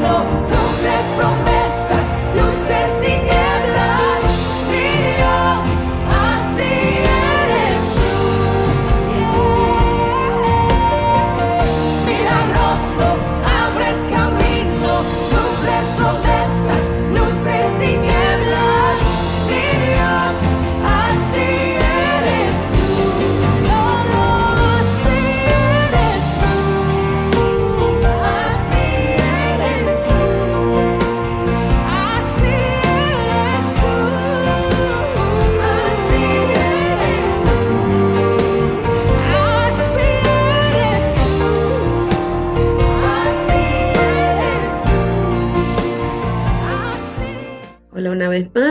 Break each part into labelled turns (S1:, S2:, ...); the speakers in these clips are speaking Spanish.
S1: camino, cumples promesas, luz en tinieblas, mi Dios, así eres tú. Milagroso, abres camino, cumples promesas, luz en tinieblas, mi Dios, así eres tú. Solo así eres tú. Así eres tú. Así eres tú. Así eres tú. Así eres tú. Así eres tú.
S2: Hola una vez más.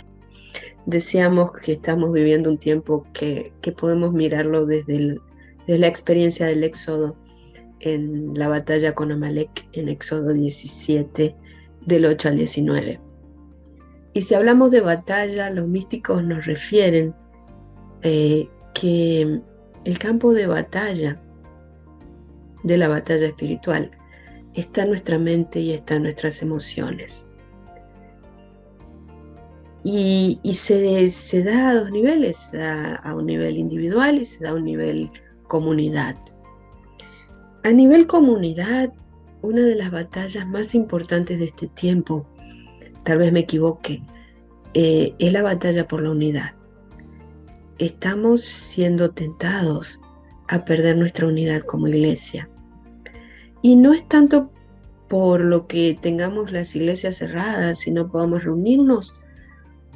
S2: Decíamos que estamos viviendo un tiempo que podemos mirarlo desde la experiencia del Éxodo en la batalla con Amalek en Éxodo 17, del 8 al 19. Y si hablamos de batalla, los místicos nos refieren que el campo de batalla, de la batalla espiritual, está en nuestra mente y está en nuestras emociones. Y se da a dos niveles, se da a un nivel individual y se da a un nivel comunidad. A nivel comunidad, una de las batallas más importantes de este tiempo, tal vez me equivoque, es la batalla por la unidad. Estamos siendo tentados a perder nuestra unidad como iglesia. Y no es tanto por lo que tengamos las iglesias cerradas y no podamos reunirnos,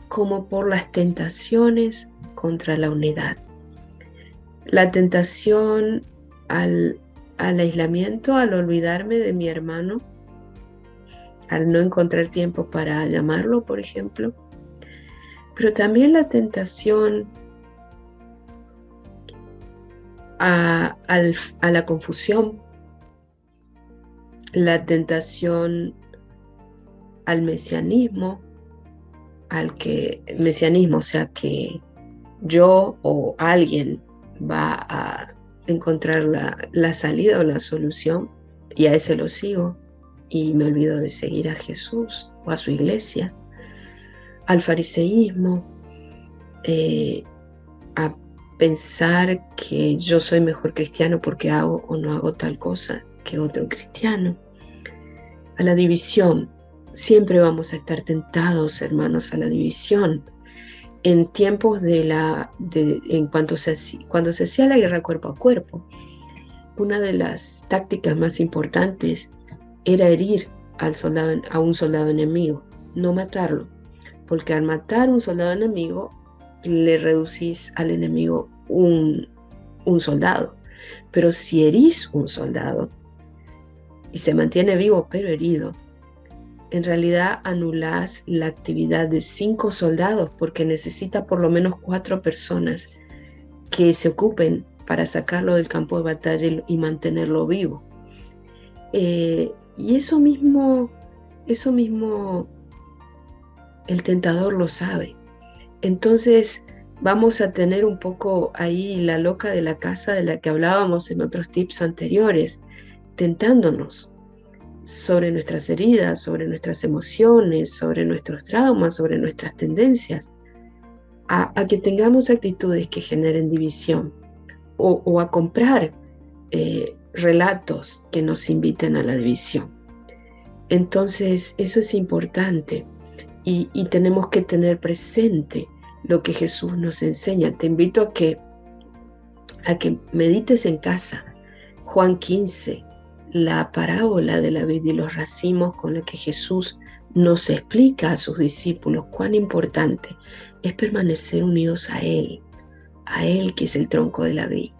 S2: como por las tentaciones contra la unidad. La tentación al aislamiento, al olvidarme de mi hermano, al no encontrar tiempo para llamarlo, por ejemplo, pero también la tentación a la confusión, la tentación al mesianismo, o sea que yo o alguien va a encontrar la salida o la solución y a ese lo sigo y me olvido de seguir a Jesús o a su iglesia, al fariseísmo, a pensar que yo soy mejor cristiano porque hago o no hago tal cosa que otro cristiano, a la división. Siempre vamos a estar tentados, hermanos, a la división. En tiempos cuando se hacía la guerra cuerpo a cuerpo, una de las tácticas más importantes era herir a un soldado enemigo, no matarlo, porque al matar a un soldado enemigo le reducís al enemigo un soldado. Pero si herís un soldado y se mantiene vivo pero herido, en realidad anulás la actividad de 5 soldados porque necesita por lo menos 4 personas que se ocupen para sacarlo del campo de batalla y mantenerlo vivo. Y eso mismo el tentador lo sabe. Entonces vamos a tener un poco ahí la loca de la casa de la que hablábamos en otros tips anteriores, tentándonos sobre nuestras heridas, sobre nuestras emociones, sobre nuestros traumas, sobre nuestras tendencias, a que tengamos actitudes que generen división o a comprar relatos que nos inviten a la división. Entonces eso es importante y tenemos que tener presente lo que Jesús nos enseña. Te invito a que medites en casa Juan 15, la parábola de la vid y los racimos, con la que Jesús nos explica a sus discípulos cuán importante es permanecer unidos a Él que es el tronco de la vid,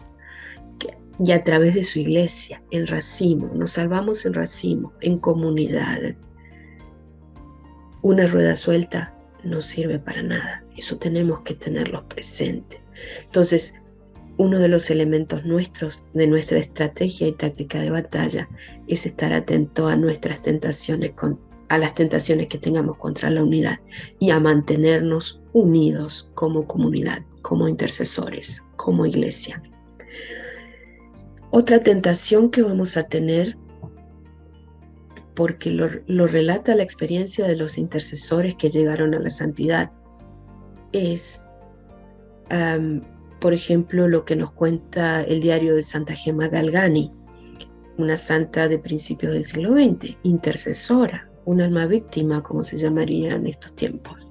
S2: y a través de su iglesia, en racimo, nos salvamos en racimo, en comunidad. Una rueda suelta no sirve para nada, eso tenemos que tenerlo presente. Entonces, uno de los elementos de nuestra estrategia y táctica de batalla es estar atento a nuestras tentaciones, a las tentaciones que tengamos contra la unidad y a mantenernos unidos como comunidad, como intercesores, como iglesia. Otra tentación que vamos a tener porque lo relata la experiencia de los intercesores que llegaron a la santidad. Es, por ejemplo, lo que nos cuenta el diario de Santa Gemma Galgani, una santa de principios del siglo XX, intercesora, un alma víctima, como se llamaría en estos tiempos.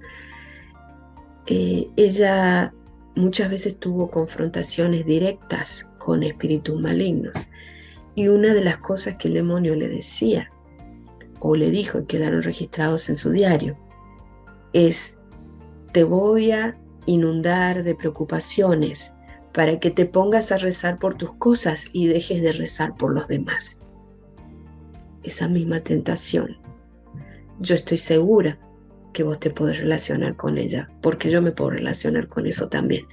S2: Ella muchas veces tuvo confrontaciones directas con espíritus malignos, y una de las cosas que el demonio le decía o le dijo, y quedaron registrados en su diario, es: te voy a inundar de preocupaciones para que te pongas a rezar por tus cosas y dejes de rezar por los demás. Esa misma tentación, yo estoy segura que vos te podés relacionar con ella, porque yo me puedo relacionar con eso también.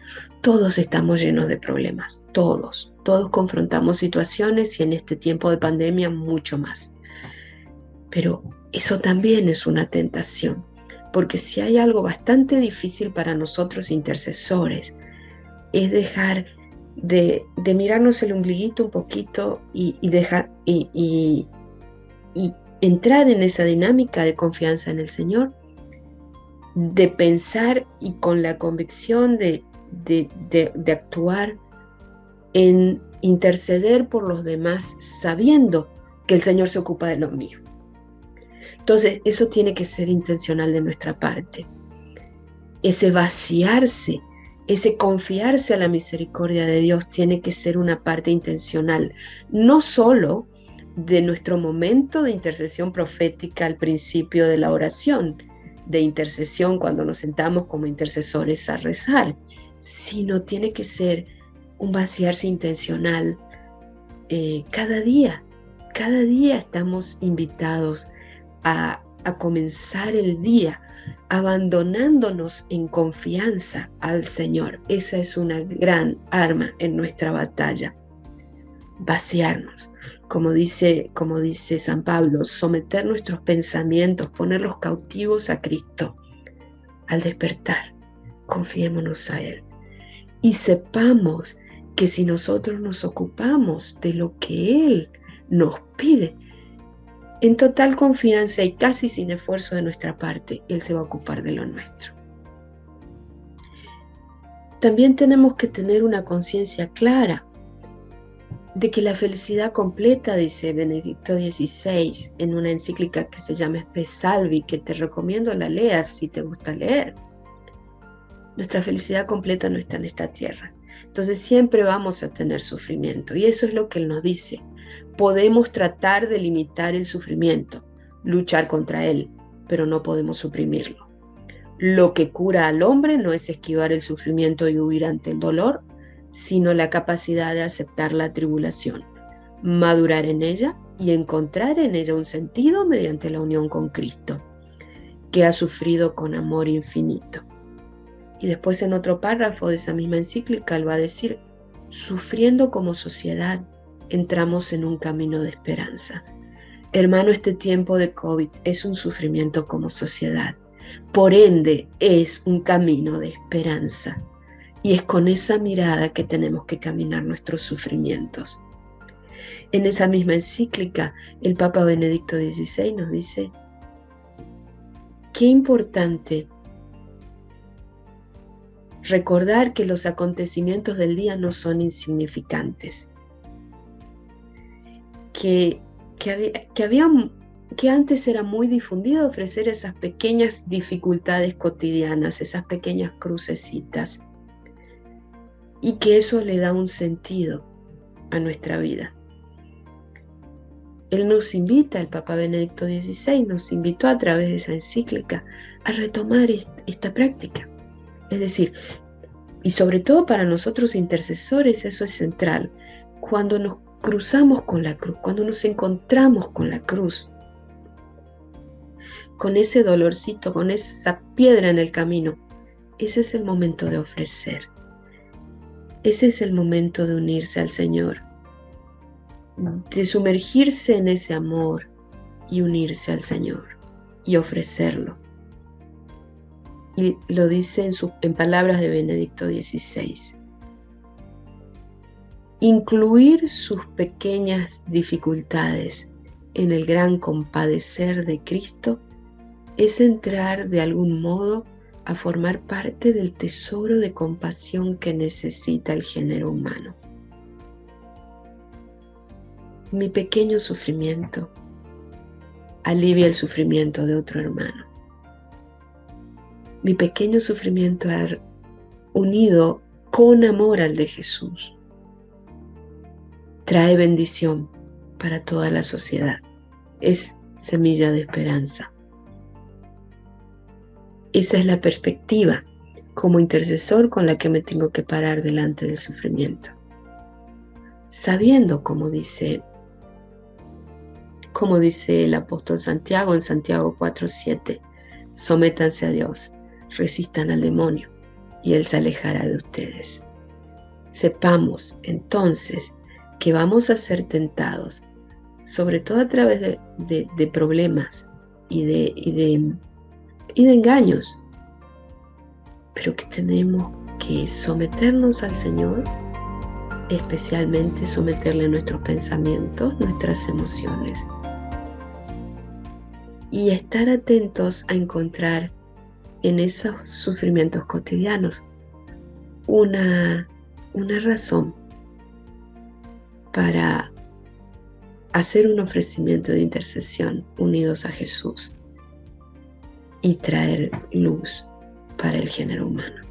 S2: Todos estamos llenos de problemas, todos confrontamos situaciones, y en este tiempo de pandemia mucho más. Pero eso también es una tentación, porque si hay algo bastante difícil para nosotros intercesores, es dejar de mirarnos el ombliguito un poquito y entrar en esa dinámica de confianza en el Señor, de pensar y con la convicción de actuar en interceder por los demás, sabiendo que el Señor se ocupa de lo mío. Entonces, eso tiene que ser intencional de nuestra parte. Ese vaciarse, ese confiarse a la misericordia de Dios tiene que ser una parte intencional, no solo de nuestro momento de intercesión profética al principio de la oración, de intercesión cuando nos sentamos como intercesores a rezar, sino tiene que ser un vaciarse intencional cada día. Cada día estamos invitados a comenzar el día abandonándonos en confianza al Señor. Esa es una gran arma en nuestra batalla. Vaciarnos, como dice San Pablo, someter nuestros pensamientos, ponerlos cautivos a Cristo. Al despertar, confiémonos a Él y sepamos que si nosotros nos ocupamos de lo que Él nos pide, en total confianza y casi sin esfuerzo de nuestra parte, Él se va a ocupar de lo nuestro. También tenemos que tener una conciencia clara de que la felicidad completa, dice Benedicto XVI en una encíclica que se llama Spe Salvi, que te recomiendo la leas si te gusta leer. Nuestra felicidad completa no está en esta tierra. Entonces siempre vamos a tener sufrimiento, y eso es lo que Él nos dice. Podemos tratar de limitar el sufrimiento, luchar contra él, pero no podemos suprimirlo. Lo que cura al hombre no es esquivar el sufrimiento y huir ante el dolor, sino la capacidad de aceptar la tribulación, madurar en ella y encontrar en ella un sentido mediante la unión con Cristo, que ha sufrido con amor infinito. Y después en otro párrafo de esa misma encíclica él va a decir: sufriendo como sociedad, entramos en un camino de esperanza. Hermano, este tiempo de COVID es un sufrimiento como sociedad. Por ende, es un camino de esperanza. Y es con esa mirada que tenemos que caminar nuestros sufrimientos. En esa misma encíclica, el Papa Benedicto XVI nos dice: qué importante recordar que los acontecimientos del día no son insignificantes. Que antes era muy difundido ofrecer esas pequeñas dificultades cotidianas, esas pequeñas crucecitas, y que eso le da un sentido a nuestra vida. Él nos invita, el Papa Benedicto XVI nos invitó a través de esa encíclica a retomar esta práctica. Es decir, y sobre todo para nosotros intercesores eso es central. Cuando nos cruzamos con la cruz, cuando nos encontramos con la cruz, con ese dolorcito, con esa piedra en el camino, ese es el momento de ofrecer. Ese es el momento de unirse al Señor, de sumergirse en ese amor y unirse al Señor y ofrecerlo. Y lo dice en palabras de Benedicto XVI. Incluir sus pequeñas dificultades en el gran compadecer de Cristo es entrar de algún modo a formar parte del tesoro de compasión que necesita el género humano. Mi pequeño sufrimiento alivia el sufrimiento de otro hermano. Mi pequeño sufrimiento unido con amor al de Jesús trae bendición para toda la sociedad. Es semilla de esperanza. Esa es la perspectiva como intercesor con la que me tengo que parar delante del sufrimiento. Sabiendo, como dice el apóstol Santiago en Santiago 4:7, sométanse a Dios, resistan al demonio y Él se alejará de ustedes. Sepamos entonces que vamos a ser tentados, sobre todo a través de problemas y de engaños, pero que tenemos que someternos al Señor, especialmente someterle nuestros pensamientos, nuestras emociones, y estar atentos a encontrar en esos sufrimientos cotidianos una razón para hacer un ofrecimiento de intercesión unidos a Jesús y traer luz para el género humano.